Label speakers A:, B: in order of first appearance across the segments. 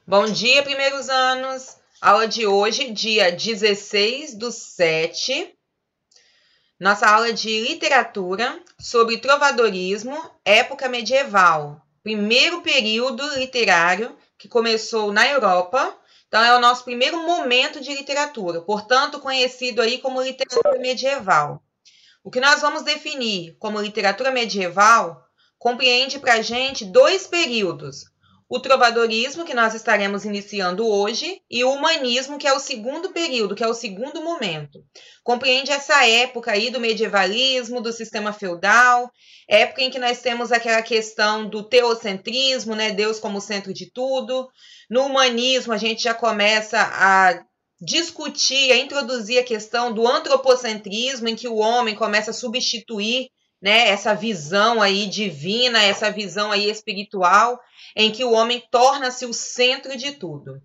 A: Bom dia, primeiros anos. Aula de hoje, dia 16/7. Nossa aula de literatura sobre trovadorismo, época medieval. Primeiro período literário que começou na Europa. Então, é o nosso primeiro momento de literatura, portanto, conhecido aí como literatura medieval. O que nós vamos definir como literatura medieval compreende para a gente dois períodos: o trovadorismo, que nós estaremos iniciando hoje, e o humanismo, que é o segundo período, que é o segundo momento. Compreende essa época aí do medievalismo, do sistema feudal, época em que nós temos aquela questão do teocentrismo, né? Deus como centro de tudo. No humanismo, a gente já começa a discutir, a introduzir a questão do antropocentrismo, em que o homem começa a substituir, né, essa visão aí divina, essa visão aí espiritual, em que o homem torna-se o centro de tudo.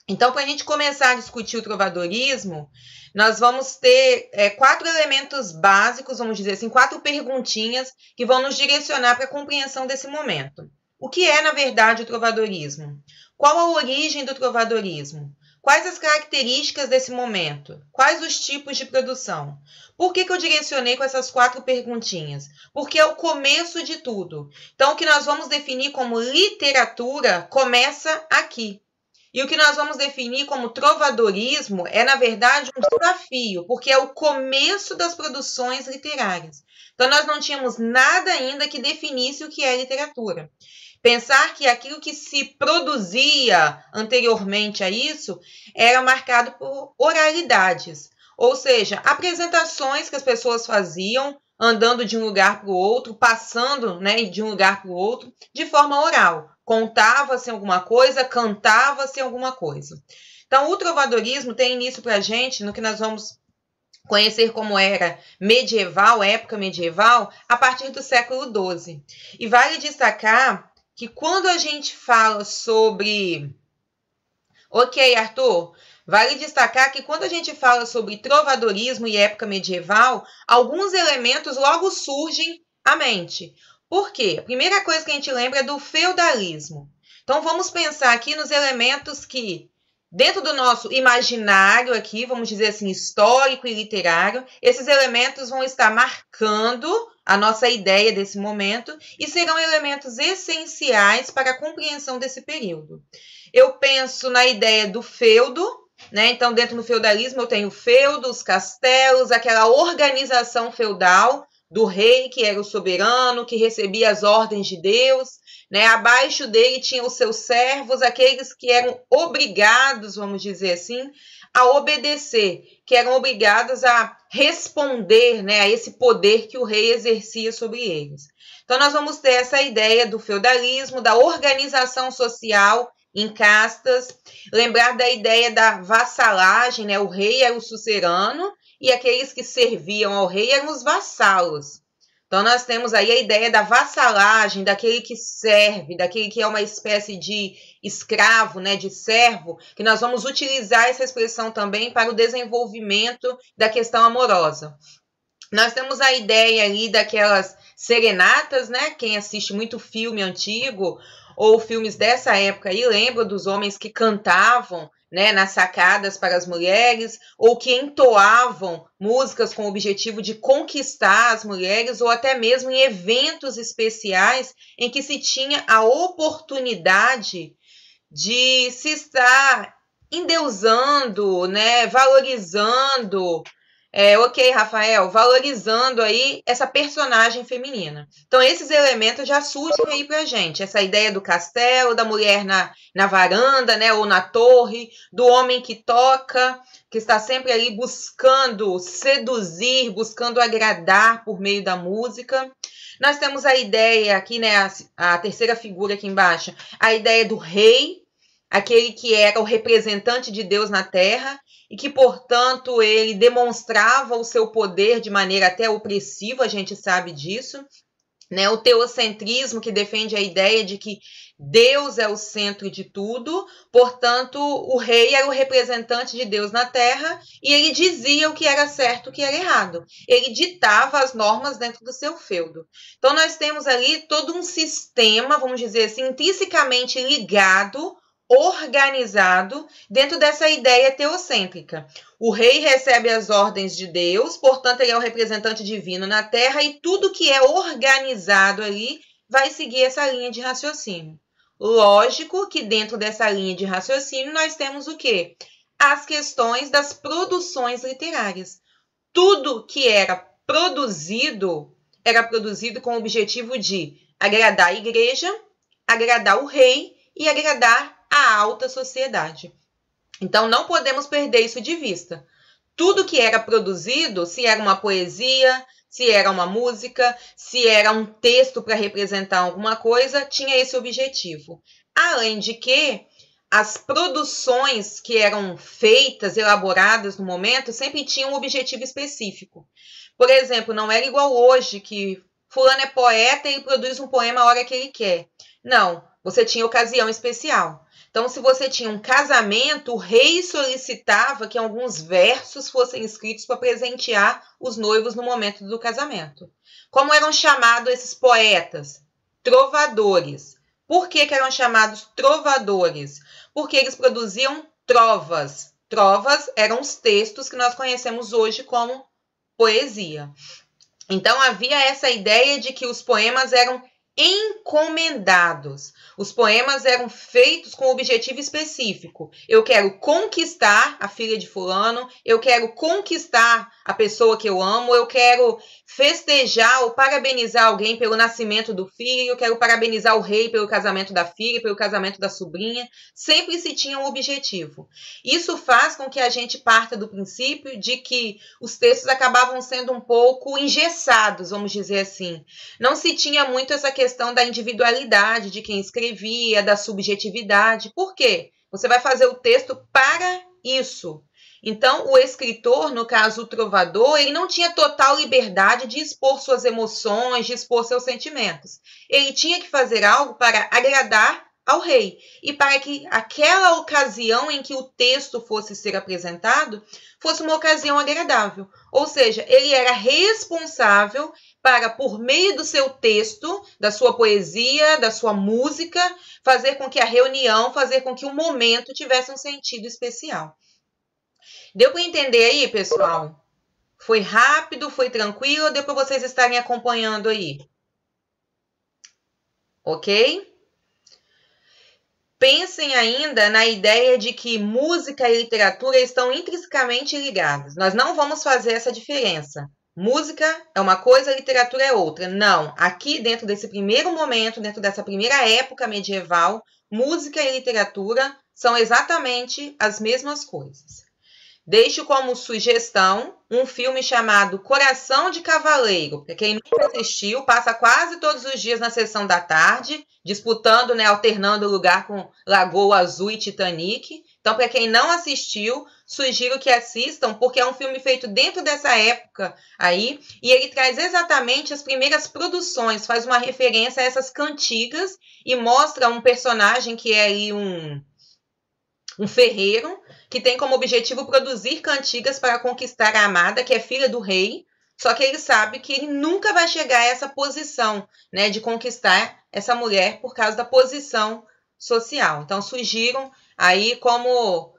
A: Então, para a gente começar a discutir o trovadorismo, nós vamos ter 4 elementos básicos, vamos dizer assim, 4 perguntinhas que vão nos direcionar para a compreensão desse momento. O que é, na verdade, o trovadorismo? Qual a origem do trovadorismo? Quais as características desse momento? Quais os tipos de produção? Por que eu direcionei com essas 4 perguntinhas? Porque é o começo de tudo. Então, o que nós vamos definir como literatura começa aqui. E o que nós vamos definir como trovadorismo é, na verdade, um desafio, porque é o começo das produções literárias. Então, nós não tínhamos nada ainda que definisse o que é literatura. Pensar que aquilo que se produzia anteriormente a isso era marcado por oralidades, ou seja, apresentações que as pessoas faziam andando de um lugar para o outro, passando, né, de um lugar para o outro, de forma oral. Contava-se alguma coisa, cantava-se alguma coisa. Então, o trovadorismo tem início para a gente no que nós vamos conhecer como era medieval, época medieval, a partir do século XII. E vale destacar que quando a gente fala sobre... Ok, Arthur, vale destacar que quando a gente fala sobre trovadorismo e época medieval, alguns elementos logo surgem à mente. Por quê? A primeira coisa que a gente lembra é do feudalismo. Então, vamos pensar aqui nos elementos que, dentro do nosso imaginário aqui, vamos dizer assim, histórico e literário, esses elementos vão estar marcando a nossa ideia desse momento e serão elementos essenciais para a compreensão desse período. Eu penso na ideia do feudo, né? Então, dentro do feudalismo, eu tenho o feudo, os castelos, aquela organização feudal do rei, que era o soberano, que recebia as ordens de Deus, né? Abaixo dele tinham os seus servos, aqueles que eram obrigados, vamos dizer assim, a obedecer, que eram obrigados a responder, né, a esse poder que o rei exercia sobre eles. Então, nós vamos ter essa ideia do feudalismo, da organização social em castas, lembrar da ideia da vassalagem, né? O rei era o suzerano e aqueles que serviam ao rei eram os vassalos. Então, nós temos aí a ideia da vassalagem, daquele que serve, daquele que é uma espécie de escravo, né, de servo, que nós vamos utilizar essa expressão também para o desenvolvimento da questão amorosa. Nós temos a ideia ali daquelas serenatas, né? Quem assiste muito filme antigo ou filmes dessa época aí lembra dos homens que cantavam, né, nas sacadas para as mulheres, ou que entoavam músicas com o objetivo de conquistar as mulheres, ou até mesmo em eventos especiais em que se tinha a oportunidade de se estar endeusando, né, valorizando, ok, Rafael, valorizando aí essa personagem feminina. Então, esses elementos já surgem aí pra gente. Essa ideia do castelo, da mulher na varanda, né, ou na torre, do homem que toca, que está sempre ali buscando seduzir, buscando agradar por meio da música. Nós temos a ideia aqui, né, a terceira figura aqui embaixo, a ideia do rei, aquele que era o representante de Deus na terra, e que, portanto, ele demonstrava o seu poder de maneira até opressiva, a gente sabe disso, né? O teocentrismo, que defende a ideia de que Deus é o centro de tudo, portanto, o rei era o representante de Deus na terra e ele dizia o que era certo e o que era errado. Ele ditava as normas dentro do seu feudo. Então, nós temos ali todo um sistema, vamos dizer assim, intrinsecamente ligado organizado dentro dessa ideia teocêntrica. O rei recebe as ordens de Deus, portanto, ele é o representante divino na Terra, e tudo que é organizado ali vai seguir essa linha de raciocínio. Lógico que dentro dessa linha de raciocínio nós temos o quê? As questões das produções literárias. Tudo que era produzido com o objetivo de agradar a igreja, agradar o rei e agradar a alta sociedade. Então, não podemos perder isso de vista. Tudo que era produzido, se era uma poesia, se era uma música, se era um texto para representar alguma coisa, tinha esse objetivo. Além de que as produções que eram feitas, elaboradas no momento, sempre tinham um objetivo específico. Por exemplo, não era igual hoje, que fulano é poeta e produz um poema a hora que ele quer. Não, você tinha ocasião especial. Então, se você tinha um casamento, o rei solicitava que alguns versos fossem escritos para presentear os noivos no momento do casamento. Como eram chamados esses poetas? Trovadores. Por que eram chamados trovadores? Porque eles produziam trovas. Trovas eram os textos que nós conhecemos hoje como poesia. Então, havia essa ideia de que os poemas eram encomendados. Os poemas eram feitos com um objetivo específico. Eu quero conquistar a filha de fulano, eu quero conquistar a pessoa que eu amo, eu quero festejar ou parabenizar alguém pelo nascimento do filho, eu quero parabenizar o rei pelo casamento da filha, pelo casamento da sobrinha. Sempre se tinha um objetivo. Isso faz com que a gente parta do princípio de que os textos acabavam sendo um pouco engessados, vamos dizer assim. Não se tinha muito essa questão da individualidade de quem escrevia, da subjetividade. Por quê? Você vai fazer o texto para isso. Então, o escritor, no caso o trovador, ele não tinha total liberdade de expor suas emoções, de expor seus sentimentos. Ele tinha que fazer algo para agradar ao rei e para que aquela ocasião em que o texto fosse ser apresentado fosse uma ocasião agradável. Ou seja, ele era responsável para, por meio do seu texto, da sua poesia, da sua música, fazer com que a reunião, fazer com que o momento tivesse um sentido especial. Deu para entender aí, pessoal? Foi rápido, foi tranquilo, deu para vocês estarem acompanhando aí. Ok? Pensem ainda na ideia de que música e literatura estão intrinsecamente ligadas. Nós não vamos fazer essa diferença. Música é uma coisa, literatura é outra. Não. Aqui, dentro desse primeiro momento, dentro dessa primeira época medieval, música e literatura são exatamente as mesmas coisas. Deixo como sugestão um filme chamado Coração de Cavaleiro. Para quem nunca assistiu, passa quase todos os dias na sessão da tarde, disputando, né, alternando o lugar com Lagoa Azul e Titanic. Então, para quem não assistiu, sugiro que assistam, porque é um filme feito dentro dessa época aí, e ele traz exatamente as primeiras produções, faz uma referência a essas cantigas e mostra um personagem que é aí um ferreiro, que tem como objetivo produzir cantigas para conquistar a amada, que é filha do rei, só que ele sabe que ele nunca vai chegar a essa posição, né, de conquistar essa mulher por causa da posição social. Então, surgiram aí como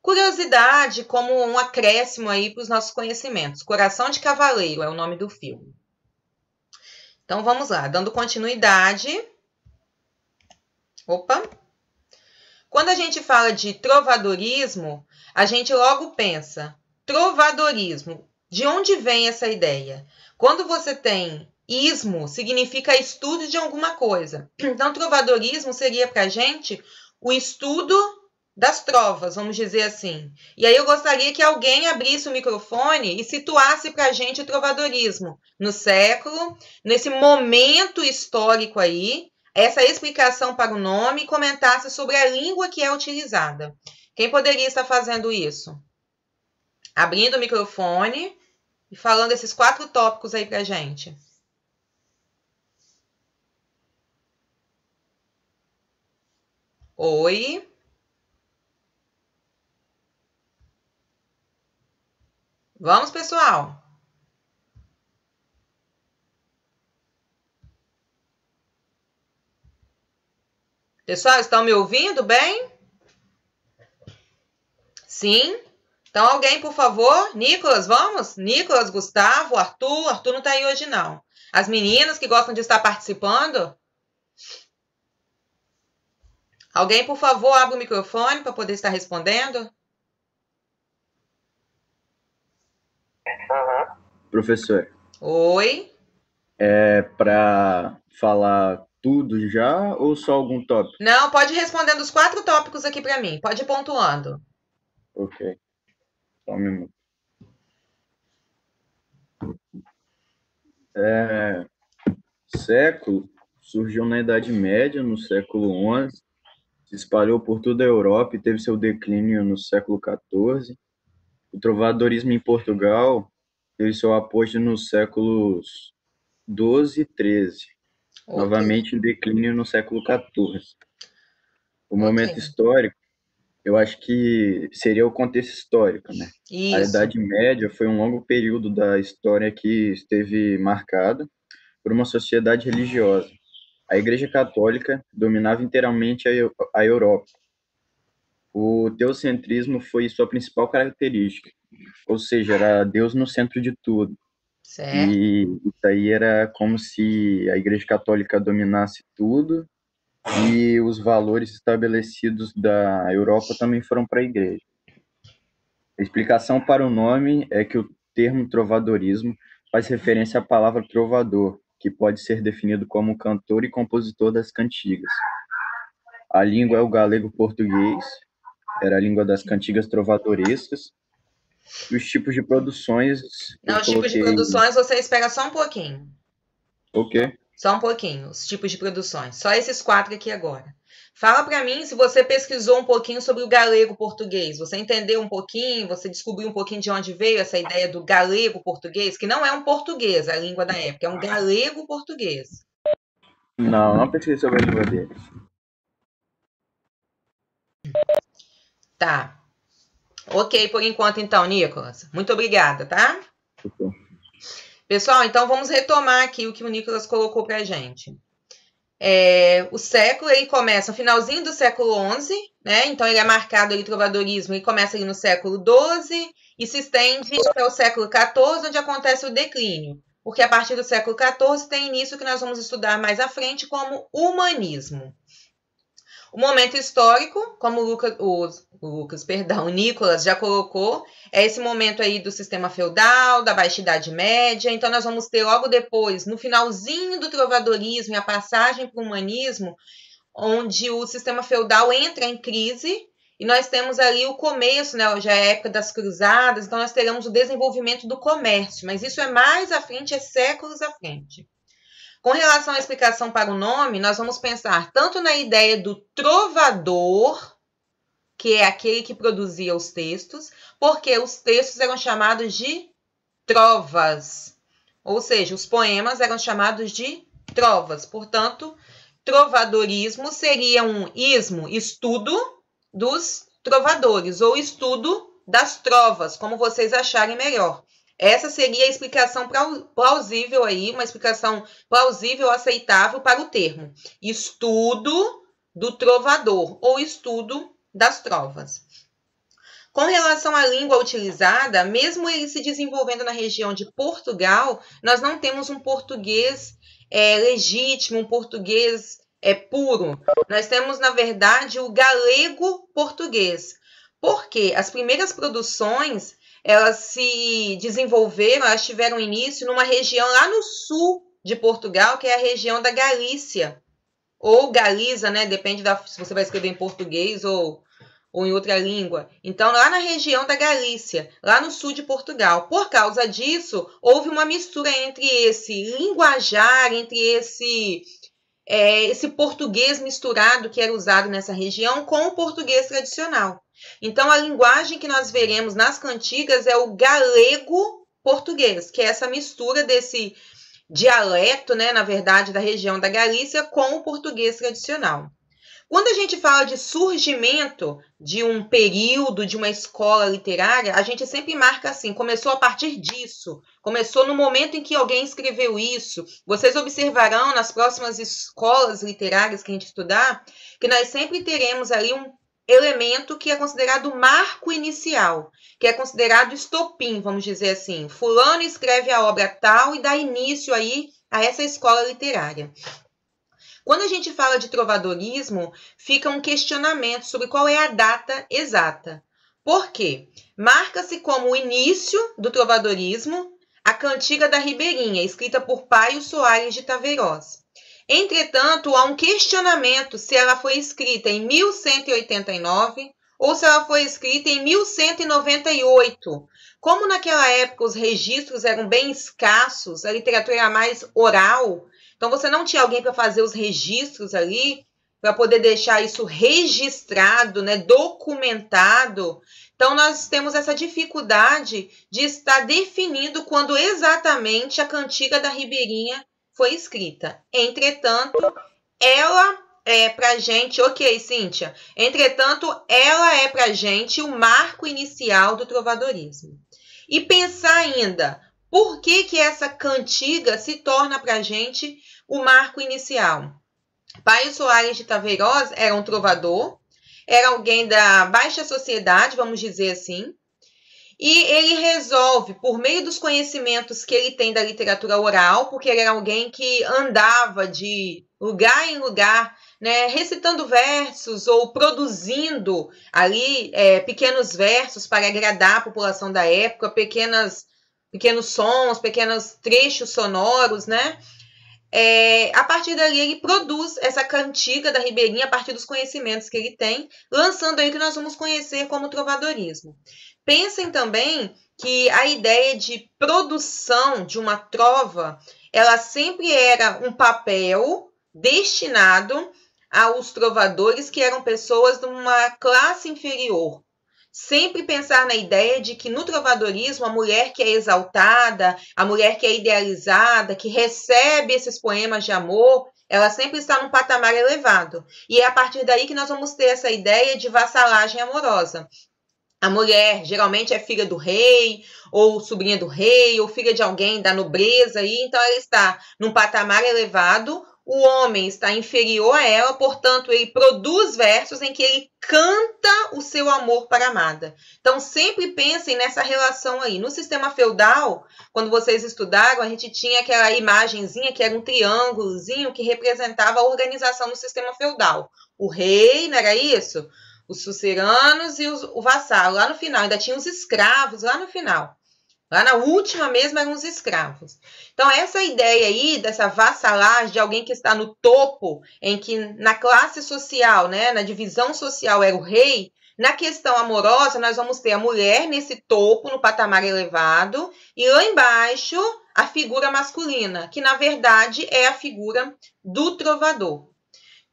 A: curiosidade, como um acréscimo aí para os nossos conhecimentos. Coração de Cavaleiro é o nome do filme. Então, vamos lá, dando continuidade. Opa! Quando a gente fala de trovadorismo, a gente logo pensa, trovadorismo, de onde vem essa ideia? Quando você tem ismo, significa estudo de alguma coisa. Então, trovadorismo seria para a gente o estudo das trovas, vamos dizer assim. E aí eu gostaria que alguém abrisse o microfone e situasse para a gente o trovadorismo no século, nesse momento histórico aí, essa explicação para o nome e comentasse sobre a língua que é utilizada. Quem poderia estar fazendo isso? Abrindo o microfone e falando esses 4 tópicos aí para a gente. Oi. Vamos, pessoal. Pessoal, estão me ouvindo bem? Sim? Então, alguém, por favor? Nicolas, vamos? Nicolas, Gustavo, Arthur. Arthur não tá aí hoje, não. As meninas que gostam de estar participando. Alguém, por favor, abre o microfone para poder estar respondendo.
B: Professor,
A: Oi.
B: é para falar tudo já ou só algum tópico?
A: Não, pode ir respondendo os 4 tópicos aqui para mim. Pode ir pontuando.
B: Ok, só um minuto. Século surgiu na Idade Média, no século XI, se espalhou por toda a Europa e teve seu declínio no século XIV. O trovadorismo em Portugal teve seu apogeu nos séculos XII e XIII,
A: Ok.
B: novamente em declínio no século XIV. O
A: Ok.
B: momento histórico, eu acho que seria o contexto histórico, né? A
A: Isso.
B: Idade Média foi um longo período da história que esteve marcada por uma sociedade religiosa. A Igreja Católica dominava inteiramente a Europa. O teocentrismo foi sua principal característica, ou seja, era Deus no centro de tudo.
A: Certo.
B: E isso aí era como se a Igreja Católica dominasse tudo e os valores estabelecidos da Europa também foram para a Igreja. A explicação para o nome é que o termo trovadorismo faz referência à palavra trovador, que pode ser definido como cantor e compositor das cantigas. A língua é o galego-português, era a língua das cantigas trovadorescas. E os tipos de produções
A: Não,
B: eu
A: os tipos de
B: coloquei.
A: produções você espera só um pouquinho.
B: O quê?
A: Só um pouquinho, os tipos de produções. Só esses 4 aqui agora. Fala para mim se você pesquisou um pouquinho sobre o galego português. Você entendeu um pouquinho, você descobriu um pouquinho de onde veio essa ideia do galego português, que não é um português, a língua da época, é um galego português.
B: Não pesquisei sobre a língua dele.
A: Tá. Ok, por enquanto então, Nicolas. Muito obrigada, tá? Pessoal, então vamos retomar aqui o que o Nicolas colocou pra gente. O século ele começa no finalzinho do século XI, né? Então ele é marcado ali, trovadorismo, ele começa ali no século XII e se estende até o século XIV, onde acontece o declínio. Porque a partir do século XIV tem início que nós vamos estudar mais à frente como humanismo. O momento histórico, como o Nicolas já colocou, é esse momento aí do sistema feudal, da Baixa Idade Média. Então, nós vamos ter logo depois, no finalzinho do trovadorismo e a passagem para o humanismo, onde o sistema feudal entra em crise e nós temos ali o começo, né? Já é a época das cruzadas, então nós teremos o desenvolvimento do comércio, mas isso é mais à frente, é séculos à frente. Com relação à explicação para o nome, nós vamos pensar tanto na ideia do trovador, que é aquele que produzia os textos, porque os textos eram chamados de trovas, ou seja, os poemas eram chamados de trovas. Portanto, trovadorismo seria um ismo, estudo dos trovadores, ou estudo das trovas, como vocês acharem melhor. Essa seria a explicação plausível aí, uma explicação plausível, aceitável para o termo. Estudo do trovador, ou estudo das trovas. Com relação à língua utilizada, mesmo ele se desenvolvendo na região de Portugal, nós não temos um português legítimo, um português puro. Nós temos, na verdade, o galego português. Porque as primeiras produções, elas se desenvolveram, elas tiveram início numa região lá no sul de Portugal, que é a região da Galícia. Ou Galiza, né? Depende se você vai escrever em português ou em outra língua. Então, lá na região da Galícia, lá no sul de Portugal. Por causa disso, houve uma mistura entre esse linguajar, entre esse português misturado que era usado nessa região com o português tradicional. Então, a linguagem que nós veremos nas cantigas é o galego português, que é essa mistura desse dialeto, né, na verdade, da região da Galícia com o português tradicional. Quando a gente fala de surgimento de um período, de uma escola literária, a gente sempre marca assim, começou a partir disso, começou no momento em que alguém escreveu isso. Vocês observarão nas próximas escolas literárias que a gente estudar, que nós sempre teremos ali elemento que é considerado marco inicial, que é considerado estopim, vamos dizer assim. Fulano escreve a obra tal e dá início aí a essa escola literária. Quando a gente fala de trovadorismo, fica um questionamento sobre qual é a data exata. Por quê? Marca-se como o início do trovadorismo a Cantiga da Ribeirinha, escrita por Paio Soares de Taveiroz. Entretanto, há um questionamento se ela foi escrita em 1189 ou se ela foi escrita em 1198. Como naquela época os registros eram bem escassos, a literatura era mais oral, então você não tinha alguém para fazer os registros ali, para poder deixar isso registrado, né, documentado. Então nós temos essa dificuldade de estar definindo quando exatamente a Cantiga da Ribeirinha foi escrita. Entretanto, ela é pra gente, ok, Cíntia, entretanto, ela é pra gente o marco inicial do trovadorismo. E pensar ainda, por que que essa cantiga se torna pra gente o marco inicial? Paio Soares de Taveiroz era um trovador, era alguém da baixa sociedade, vamos dizer assim, e ele resolve, por meio dos conhecimentos que ele tem da literatura oral, porque ele era alguém que andava de lugar em lugar, né, recitando versos ou produzindo ali pequenos versos para agradar a população da época, pequenos sons, pequenos trechos sonoros, né? A partir dali ele produz essa cantiga da Ribeirinha a partir dos conhecimentos que ele tem, lançando aí o que nós vamos conhecer como trovadorismo. Pensem também que a ideia de produção de uma trova, ela sempre era um papel destinado aos trovadores que eram pessoas de uma classe inferior. Sempre pensar na ideia de que no trovadorismo a mulher que é exaltada, a mulher que é idealizada, que recebe esses poemas de amor, ela sempre está num patamar elevado. E é a partir daí que nós vamos ter essa ideia de vassalagem amorosa. A mulher geralmente é filha do rei, ou sobrinha do rei, ou filha de alguém da nobreza, e então ela está num patamar elevado. O homem está inferior a ela, portanto, ele produz versos em que ele canta o seu amor para a amada. Então, sempre pensem nessa relação aí. No sistema feudal, quando vocês estudaram, a gente tinha aquela imagenzinha que era um triângulozinho que representava a organização do sistema feudal. O rei, não era isso? Os suceranos e o vassalo. Lá no final, ainda tinha os escravos lá no final. Lá na última mesmo eram os escravos. Então, essa ideia aí dessa vassalagem de alguém que está no topo, em que na classe social, né, na divisão social era o rei, na questão amorosa nós vamos ter a mulher nesse topo, no patamar elevado, e lá embaixo a figura masculina, que na verdade é a figura do trovador.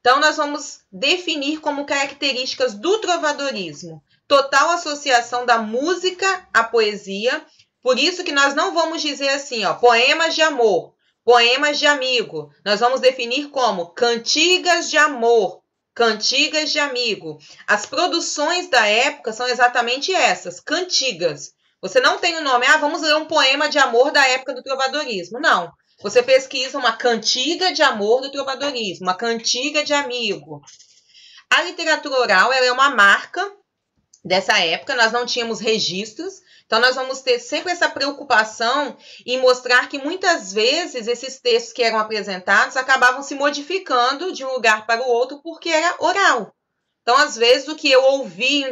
A: Então, nós vamos definir como características do trovadorismo total associação da música à poesia. Por isso que nós não vamos dizer assim, ó, poemas de amor, poemas de amigo. Nós vamos definir como cantigas de amor, cantigas de amigo. As produções da época são exatamente essas, cantigas. Você não tem o nome, vamos ler um poema de amor da época do trovadorismo. Não. Você pesquisa uma cantiga de amor do trovadorismo, uma cantiga de amigo. A literatura oral ela é uma marca dessa época, nós não tínhamos registros, então nós vamos ter sempre essa preocupação em mostrar que muitas vezes esses textos que eram apresentados acabavam se modificando de um lugar para o outro porque era oral. Então, às vezes, o que eu ouvi em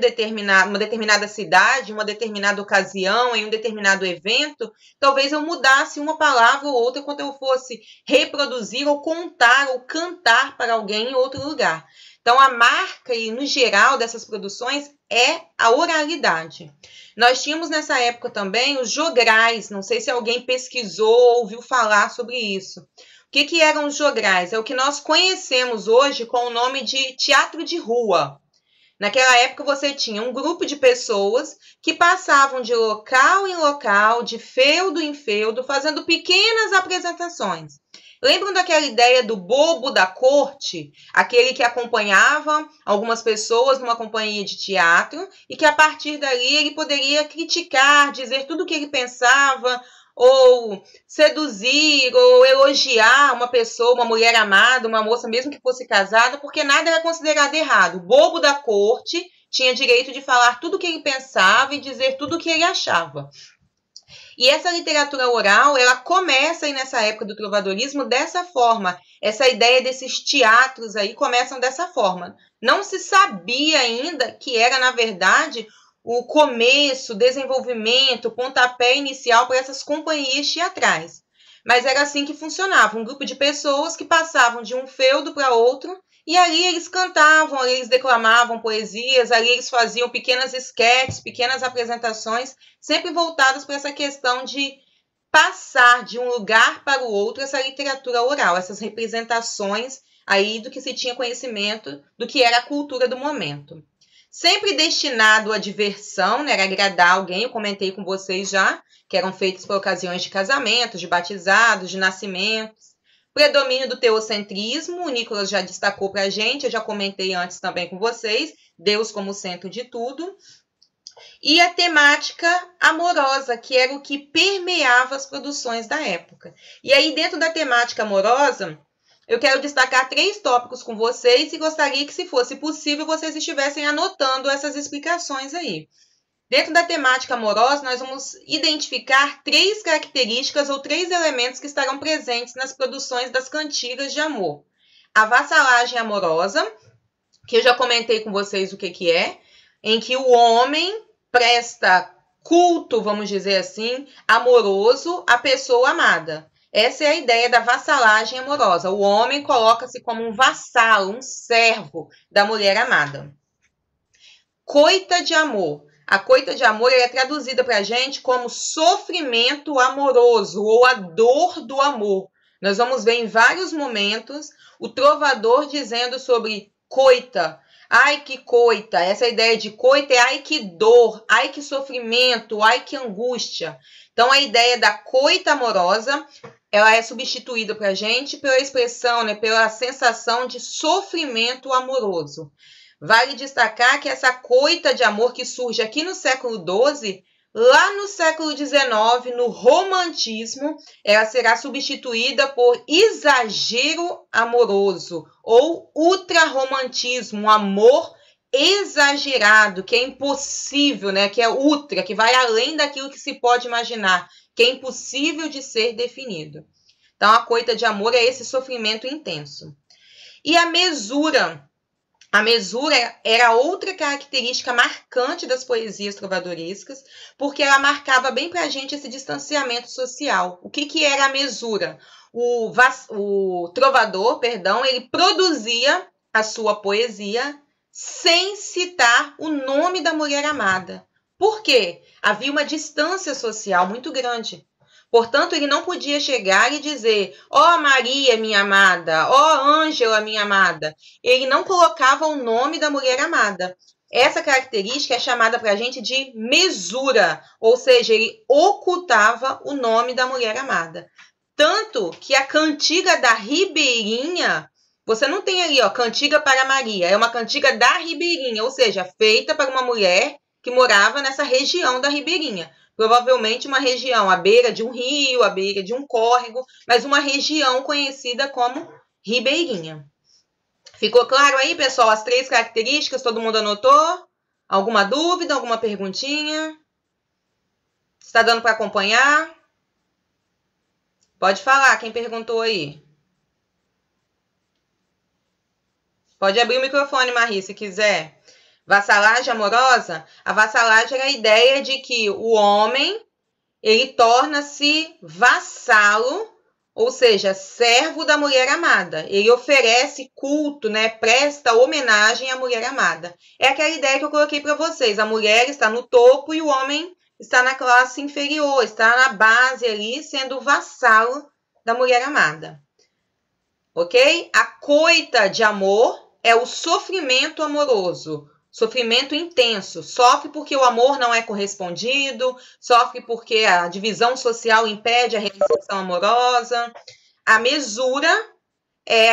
A: uma determinada cidade, uma determinada ocasião, em um determinado evento, talvez eu mudasse uma palavra ou outra quando eu fosse reproduzir ou contar ou cantar para alguém em outro lugar. Então, a marca, e no geral, dessas produções é a oralidade. Nós tínhamos nessa época também os jograis, não sei se alguém pesquisou ou ouviu falar sobre isso. O que eram os jograis? É o que nós conhecemos hoje com o nome de teatro de rua. Naquela época você tinha um grupo de pessoas que passavam de local em local, de feudo em feudo, fazendo pequenas apresentações. Lembram daquela ideia do bobo da corte? Aquele que acompanhava algumas pessoas numa companhia de teatro e que a partir dali ele poderia criticar, dizer tudo o que ele pensava, ou seduzir, ou elogiar uma pessoa, uma mulher amada, uma moça, mesmo que fosse casada, porque nada era considerado errado. O bobo da corte tinha direito de falar tudo o que ele pensava e dizer tudo o que ele achava. E essa literatura oral, ela começa aí nessa época do trovadorismo dessa forma. Essa ideia desses teatros aí começam dessa forma. Não se sabia ainda que era, na verdade, o começo, desenvolvimento, pontapé inicial para essas companhias teatrais. Mas era assim que funcionava, um grupo de pessoas que passavam de um feudo para outro, e ali eles cantavam, ali eles declamavam poesias, ali eles faziam pequenas esquetes, pequenas apresentações, sempre voltadas para essa questão de passar de um lugar para o outro essa literatura oral, essas representações aí do que se tinha conhecimento, do que era a cultura do momento. Sempre destinado à diversão, né, era agradar alguém, eu comentei com vocês já, que eram feitos por ocasiões de casamentos, de batizados, de nascimentos. Predomínio do teocentrismo, o Nicolas já destacou para a gente, eu já comentei antes também com vocês, Deus como centro de tudo. E a temática amorosa, que era o que permeava as produções da época. E aí, dentro da temática amorosa, eu quero destacar 3 tópicos com vocês e gostaria que, se fosse possível, vocês estivessem anotando essas explicações aí. Dentro da temática amorosa, nós vamos identificar 3 características ou 3 elementos que estarão presentes nas produções das cantigas de amor. A vassalagem amorosa, que eu já comentei com vocês o que é, em que o homem presta culto, vamos dizer assim, amoroso à pessoa amada. Essa é a ideia da vassalagem amorosa. O homem coloca-se como um vassalo, um servo da mulher amada. Coita de amor. A coita de amor é traduzida para a gente como sofrimento amoroso ou a dor do amor. Nós vamos ver em vários momentos o trovador dizendo sobre coita. Ai, que coita. Essa ideia de coita é ai, que dor, ai, que sofrimento, ai, que angústia. Então, a ideia da coita amorosa, ela é substituída para a gente pela expressão, né, pela sensação de sofrimento amoroso. Vale destacar que essa coita de amor que surge aqui no século XII, lá no século XIX, no romantismo, ela será substituída por exagero amoroso ou ultrarromantismo, um amor exagerado, que é impossível, né? Que é ultra, que vai além daquilo que se pode imaginar, que é impossível de ser definido. Então, a coita de amor é esse sofrimento intenso. E a mesura. A mesura era outra característica marcante das poesias trovadorescas, porque ela marcava bem para a gente esse distanciamento social. O que era a mesura? O trovador, ele produzia a sua poesia sem citar o nome da mulher amada. Por quê? Havia uma distância social muito grande. Portanto, ele não podia chegar e dizer, ó Maria, minha amada, ó Ângela, minha amada. Ele não colocava o nome da mulher amada. Essa característica é chamada para a gente de mesura, ou seja, ele ocultava o nome da mulher amada. Tanto que a cantiga da Ribeirinha, você não tem ali, ó, cantiga para Maria, é uma cantiga da Ribeirinha, ou seja, feita para uma mulher que morava nessa região da Ribeirinha. Provavelmente uma região à beira de um rio, à beira de um córrego, mas uma região conhecida como Ribeirinha. Ficou claro aí, pessoal, as 3 características? Todo mundo anotou? Alguma dúvida, alguma perguntinha? Está dando para acompanhar? Pode falar, quem perguntou aí. Pode abrir o microfone, Marie, se quiser. Vassalagem amorosa? A vassalagem é a ideia de que o homem, ele torna-se vassalo, ou seja, servo da mulher amada. Ele oferece culto, né? Presta homenagem à mulher amada. É aquela ideia que eu coloquei para vocês. A mulher está no topo e o homem está na classe inferior, está na base ali, sendo vassalo da mulher amada. Ok? A coita de amor é o sofrimento amoroso. Sofrimento intenso. Sofre porque o amor não é correspondido, sofre porque a divisão social impede a realização amorosa. A mesura é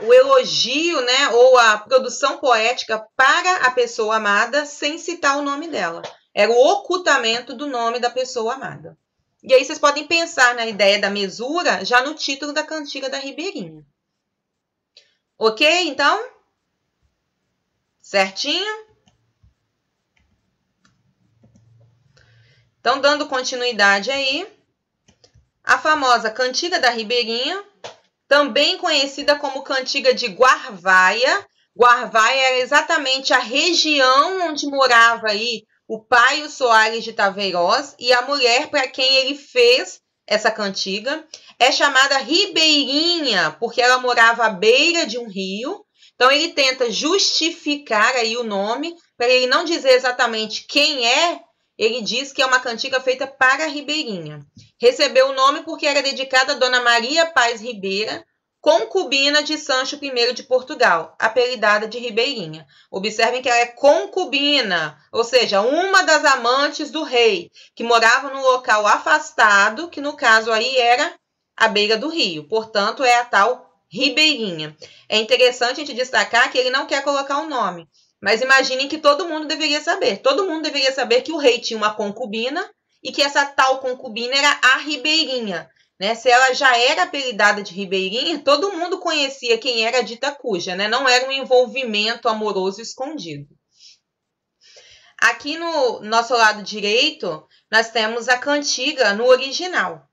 A: o elogio, né, ou a produção poética para a pessoa amada sem citar o nome dela. Era o ocultamento do nome da pessoa amada. E aí vocês podem pensar na ideia da mesura já no título da cantiga da Ribeirinha. Ok, então? Certinho? Então, dando continuidade aí, a famosa Cantiga da Ribeirinha, também conhecida como Cantiga de Guarvaia. Guarvaia era exatamente a região onde morava aí o Paio Soares de Taveiroz e a mulher para quem ele fez essa cantiga. É chamada Ribeirinha, porque ela morava à beira de um rio. Então, ele tenta justificar aí o nome, para ele não dizer exatamente quem é, ele diz que é uma cantiga feita para a Ribeirinha. Recebeu o nome porque era dedicada a Dona Maria Paz Ribeira, concubina de Sancho I de Portugal, apelidada de Ribeirinha. Observem que ela é concubina, ou seja, uma das amantes do rei, que morava num local afastado, que no caso aí era à beira do rio. Portanto, é a tal Ribeirinha. É interessante a gente destacar que ele não quer colocar o nome, mas imaginem que todo mundo deveria saber. Todo mundo deveria saber que o rei tinha uma concubina e que essa tal concubina era a Ribeirinha. Né? Se ela já era apelidada de Ribeirinha, todo mundo conhecia quem era a dita cuja, né? Não era um envolvimento amoroso escondido. Aqui no nosso lado direito, nós temos a cantiga no original,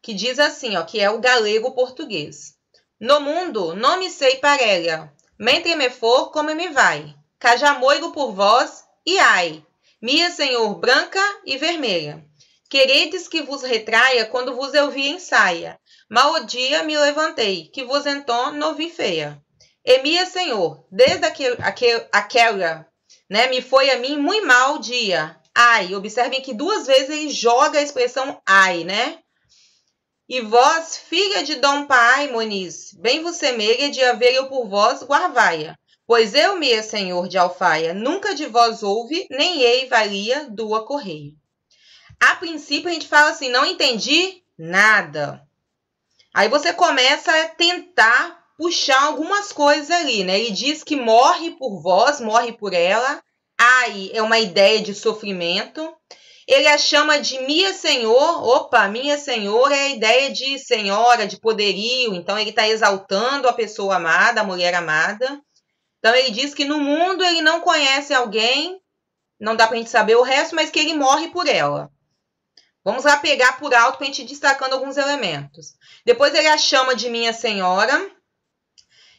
A: que diz assim, ó, que é o galego-português. No mundo, não me sei parelha, mentre me for, como me vai. Cajamoiro por vós, e ai, minha senhor branca e vermelha. Queredes que vos retraia quando vos eu vi em saia. Mal o dia me levantei, que vos então não vi feia. E minha senhor, desde aquela, né, me foi a mim muito mal dia. Ai, observem que 2 vezes ele joga a expressão ai, né? E vós, filha de Dom Pai Moniz, bem vos semelha de haver eu por vós guarvaia. Pois eu, minha senhor de alfaia, nunca de vós houve, nem ei valia dua correia. A princípio, a gente fala assim, não entendi nada. Aí você começa a tentar puxar algumas coisas ali, né? Ele diz que morre por vós, morre por ela. Ai, é uma ideia de sofrimento. Ele a chama de minha senhor. Opa, minha senhor é a ideia de senhora, de poderio. Então, ele está exaltando a pessoa amada, a mulher amada. Então, ele diz que no mundo ele não conhece alguém, não dá para a gente saber o resto, mas que ele morre por ela. Vamos lá pegar por alto para a gente ir destacando alguns elementos. Depois ele a chama de minha senhora.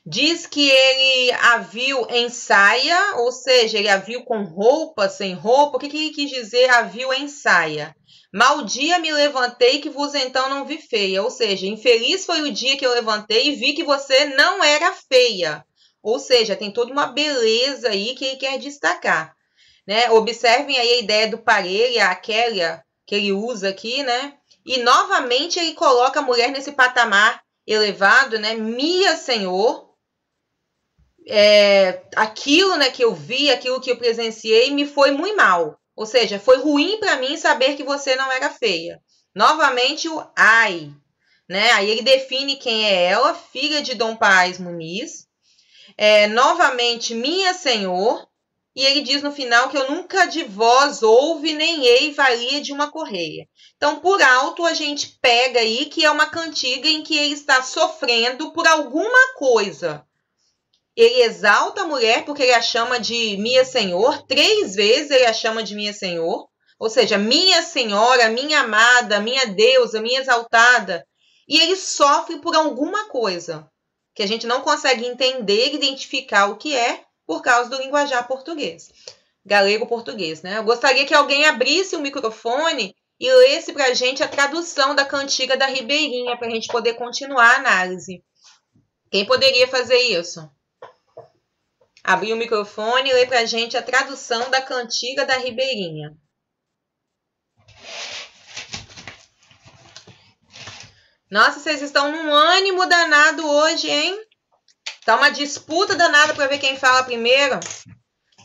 A: Diz que ele a viu em saia, ou seja, ele a viu com roupa, sem roupa. O que ele quis dizer a viu em saia? Mal dia me levantei que vos então não vi feia. Ou seja, infeliz foi o dia que eu levantei e vi que você não era feia. Ou seja, tem toda uma beleza aí que ele quer destacar. Né? Observem aí a ideia do parelha, aquela que ele usa aqui, né? E novamente ele coloca a mulher nesse patamar elevado, né? Minha senhor, aquilo, né, que eu vi, aquilo que eu presenciei, me foi muito mal. Ou seja, foi ruim para mim saber que você não era feia. Novamente o ai, né? Aí ele define quem é ela, filha de Dom Paz Muniz. Novamente, minha senhor. E ele diz no final que eu nunca de vós houve, nem ei valia de uma correia. Então, por alto, a gente pega aí que é uma cantiga em que ele está sofrendo por alguma coisa. Ele exalta a mulher porque ele a chama de minha senhor. 3 vezes ele a chama de minha senhor. Ou seja, minha senhora, minha amada, minha deusa, minha exaltada. E ele sofre por alguma coisa que a gente não consegue entender, identificar o que é, por causa do linguajar português, galego-português, né? Eu gostaria que alguém abrisse o microfone e lesse para a gente a tradução da cantiga da Ribeirinha, para a gente poder continuar a análise. Quem poderia fazer isso? Abrir o microfone e ler para a gente a tradução da cantiga da Ribeirinha. Nossa, vocês estão num ânimo danado hoje, hein? Tá uma disputa danada para ver quem fala primeiro.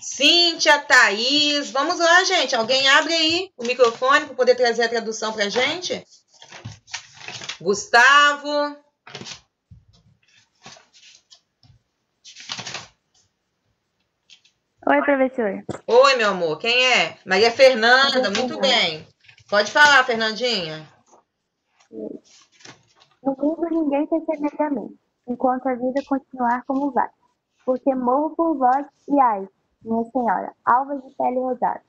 A: Cíntia, Thaís. Vamos lá, gente. Alguém abre aí o microfone para poder trazer a tradução para a gente. Gustavo.
C: Oi, professor.
A: Oi, meu amor. Quem é? Maria Fernanda. Muito bem. Pode falar, Fernandinha.
C: No mundo ninguém se assemelha a mim, enquanto a vida continuar como vai. Porque morro por vós e ai, minha senhora, alva de pele rosada,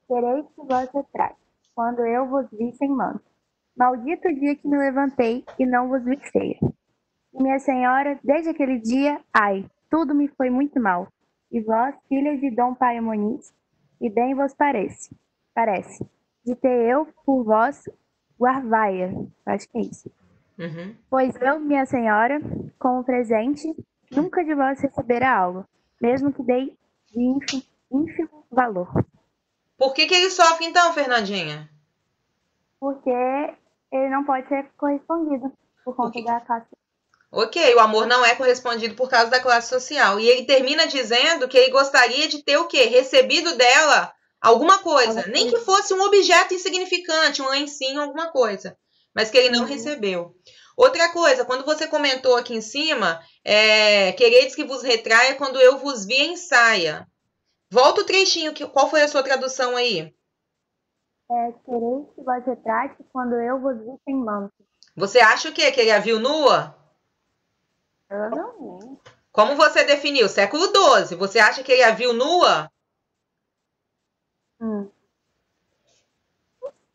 C: quereis que vós retrai. quando eu vos vi sem manto. Maldito o dia que me levantei e não vos vi feia. E minha senhora, desde aquele dia, ai, tudo me foi muito mal. E vós, filha de Dom Paimonides, e bem vos parece, de ter eu por vós guarvaia, acho que é isso.
A: Uhum.
C: Pois eu, minha senhora, como presente, nunca de vós receberá algo, mesmo que dei de ínfimo valor.
A: Por que ele sofre então, Fernandinha?
C: Porque ele não pode ser correspondido por conta da classe.
A: Ok, o amor não é correspondido por causa da classe social. E ele termina dizendo que ele gostaria de ter o quê? Recebido dela alguma coisa. Nem que fosse um objeto insignificante, um lencinho, alguma coisa. Mas que ele não recebeu. Outra coisa, quando você comentou aqui em cima, queredes que vos retraia quando eu vos vi em saia. Volta o trechinho, qual foi a sua tradução aí?
C: Quereis que vos retrate quando eu vos vi sem manto.
A: Você acha o quê? Que ele a viu nua?
C: Provavelmente.
A: Como você definiu? Século XII. Você acha que ele a viu nua?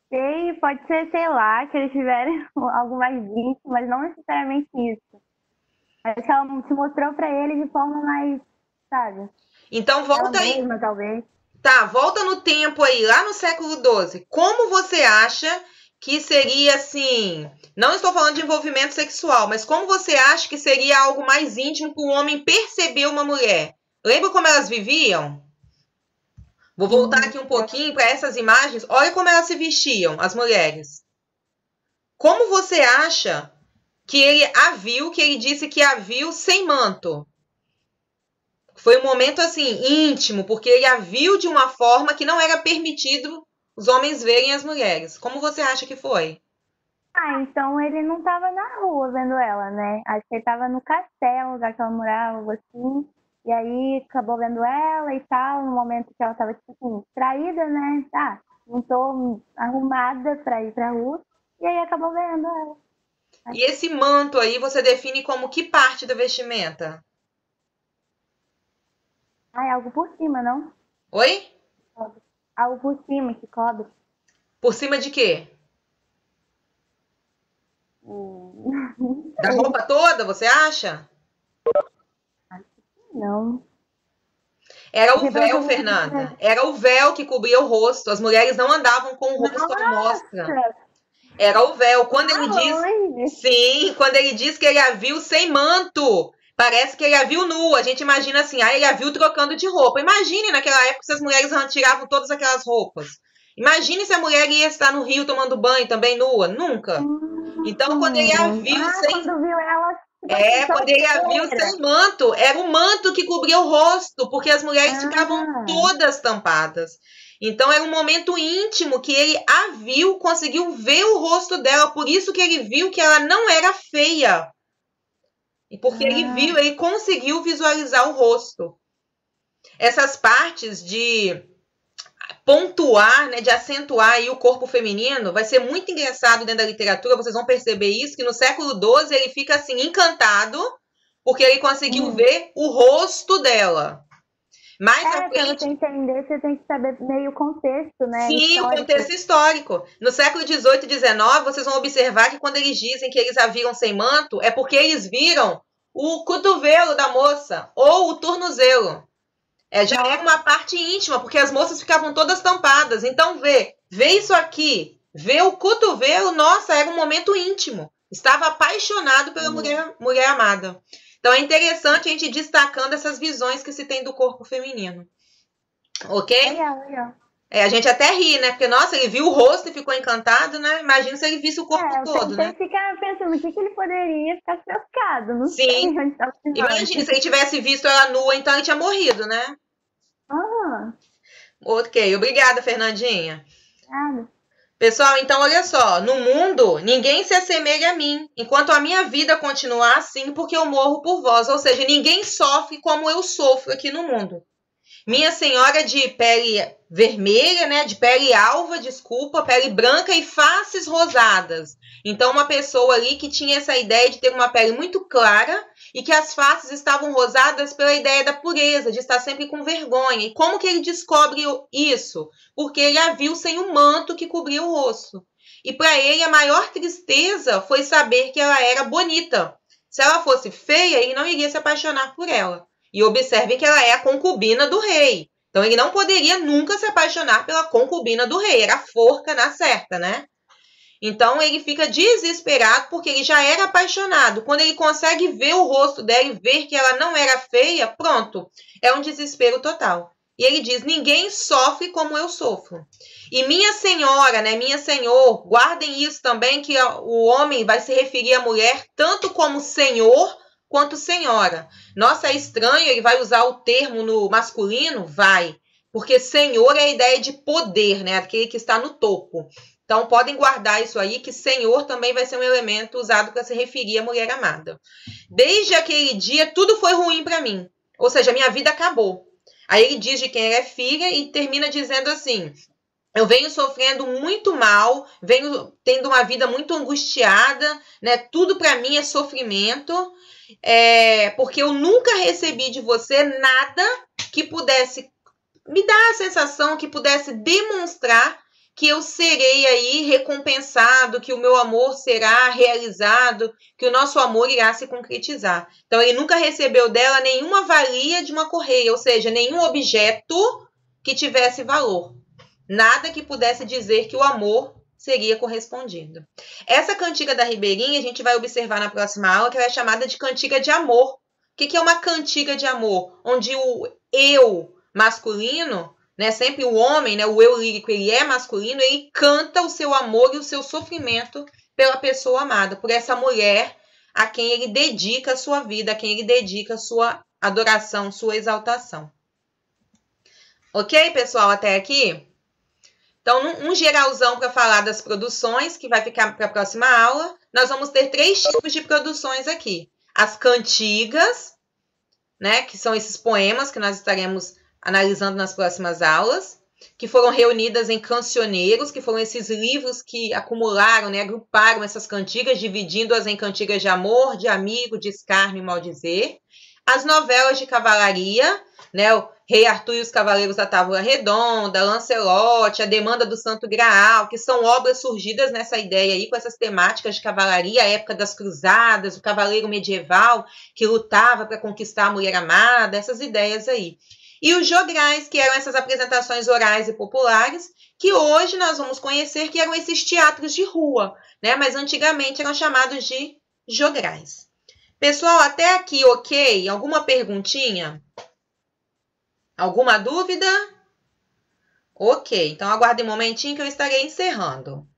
C: Sei, pode ser, sei lá, que eles tiveram algo mais íntimo, mas não necessariamente isso. Acho que ela se mostrou pra ele de forma mais, sabe?
A: Então volta
C: ela
A: aí.
C: mesma, talvez.
A: Tá, volta no tempo aí, lá no século XII. Como você acha que seria assim? Não estou falando de envolvimento sexual, mas como você acha que seria algo mais íntimo para o homem perceber uma mulher? Lembra como elas viviam? Vou voltar aqui um pouquinho para essas imagens. Olha como elas se vestiam, as mulheres. Como você acha que ele a viu, que ele disse que a viu sem manto? Foi um momento assim íntimo, porque ele a viu de uma forma que não era permitido os homens verem as mulheres. Como você acha que foi?
C: Então ele não estava na rua vendo ela, né? Acho que ele estava no castelo, lugar que ela morava, algo assim. E aí acabou vendo ela e tal, no momento que ela estava, tipo assim, distraída, né? Não tô arrumada pra ir pra rua. E aí acabou vendo ela.
A: E esse manto aí você define como que parte da vestimenta?
C: É algo por cima, não?
A: Oi?
C: Algo por cima que cobre.
A: Por cima de quê? Da roupa toda, você acha?
C: Não.
A: Era o véu, Fernanda. Era o véu que cobria o rosto. As mulheres não andavam com o rosto à mostra. Era o véu. Quando ele diz... Sim, quando ele diz que ele a viu sem manto, parece que ele a viu nua. A gente imagina assim, ele a viu trocando de roupa. Imagine naquela época se as mulheres tiravam todas aquelas roupas. Imagine se a mulher ia estar no rio tomando banho também nua. Nunca. Então, quando ele a viu sem...
C: Quando viu ela...
A: quando ele a viu sem manto, era o manto que cobria o rosto, porque as mulheres ficavam todas tampadas. Então, era um momento íntimo que ele a viu, conseguiu ver o rosto dela, por isso que ele viu que ela não era feia. E porque ele viu, ele conseguiu visualizar o rosto. Essas partes de pontuar, né, de acentuar aí o corpo feminino, vai ser muito engraçado dentro da literatura, vocês vão perceber isso, que no século XII ele fica assim, encantado, porque ele conseguiu ver o rosto dela. Mais à frente...
C: Pra você entender, você tem que saber meio o contexto, né?
A: Sim, histórico. O contexto histórico. No século XVIII e XIX, vocês vão observar que quando eles dizem que eles a viram sem manto, é porque eles viram o cotovelo da moça, ou o tornozelo. Já era uma parte íntima, porque as moças ficavam todas tampadas. Então, vê isso aqui, vê o cotovelo, nossa, era um momento íntimo. Estava apaixonado pela mulher amada. Então, é interessante a gente ir destacando essas visões que se tem do corpo feminino. Ok?
C: Legal.
A: A gente até ri, né? Porque, nossa, ele viu o rosto e ficou encantado, né? Imagina se ele visse o corpo todo, né?
C: Você fica pensando, o que ele poderia ficar chocado? Não sei onde tá o
A: Imagina, se ele tivesse visto ela nua, então ele tinha morrido, né? Ok, obrigada, Fernandinha.
C: Obrigada.
A: Pessoal, então olha só, no mundo ninguém se assemelha a mim, enquanto a minha vida continuar assim, porque eu morro por vós. Ou seja, ninguém sofre como eu sofro aqui no mundo. Minha senhora de pele vermelha, né, de pele alva, desculpa, pele branca e faces rosadas. Então, uma pessoa ali que tinha essa ideia de ter uma pele muito clara e que as faces estavam rosadas pela ideia da pureza, de estar sempre com vergonha. E como que ele descobre isso? Porque ele a viu sem o manto que cobria o rosto. E para ele a maior tristeza foi saber que ela era bonita. Se ela fosse feia, ele não iria se apaixonar por ela. E observem que ela é a concubina do rei. Então ele não poderia nunca se apaixonar pela concubina do rei. Era forca na certa, né? Então ele fica desesperado porque ele já era apaixonado. Quando ele consegue ver o rosto dela e ver que ela não era feia, pronto, é um desespero total. E ele diz, ninguém sofre como eu sofro. E minha senhora, né, minha senhor, guardem isso também, que o homem vai se referir à mulher tanto como senhor quanto senhora. Nossa, é estranho, ele vai usar o termo no masculino? Vai. Porque senhor é a ideia de poder, né, aquele que está no topo. Então, podem guardar isso aí, que senhor também vai ser um elemento usado para se referir à mulher amada. Desde aquele dia, tudo foi ruim para mim. Ou seja, minha vida acabou. Aí ele diz de quem ela é filha e termina dizendo assim, eu venho sofrendo muito mal, venho tendo uma vida muito angustiada, né? Tudo para mim é sofrimento, porque eu nunca recebi de você nada que pudesse me dar a sensação, que pudesse demonstrar que eu serei aí recompensado, que o meu amor será realizado, que o nosso amor irá se concretizar. Então, ele nunca recebeu dela nenhuma valia de uma correia, ou seja, nenhum objeto que tivesse valor. Nada que pudesse dizer que o amor seria correspondido. Essa cantiga da Ribeirinha, a gente vai observar na próxima aula, que ela é chamada de cantiga de amor. O que é uma cantiga de amor? Onde o eu masculino, né, sempre o homem, né, o eu lírico, ele é masculino, ele canta o seu amor e o seu sofrimento pela pessoa amada, por essa mulher a quem ele dedica a sua vida, a quem ele dedica a sua adoração, sua exaltação. Ok, pessoal, até aqui? Então, um geralzão para falar das produções, que vai ficar para a próxima aula, nós vamos ter 3 tipos de produções aqui. As cantigas, né, que são esses poemas que nós estaremos analisando nas próximas aulas, que foram reunidas em cancioneiros, que foram esses livros que acumularam, né, agruparam essas cantigas, dividindo-as em cantigas de amor, de amigo, de escárnio e maldizer. As novelas de cavalaria, né, o Rei Arthur e os Cavaleiros da Távola Redonda, Lancelote, A Demanda do Santo Graal, que são obras surgidas nessa ideia aí, com essas temáticas de cavalaria, a época das cruzadas, o cavaleiro medieval que lutava para conquistar a mulher amada, essas ideias aí. E os jograis, que eram essas apresentações orais e populares, que hoje nós vamos conhecer que eram esses teatros de rua, né? Mas antigamente eram chamados de jograis. Pessoal, até aqui, ok? Alguma perguntinha? Alguma dúvida? Ok, então aguardem um momentinho que eu estarei encerrando.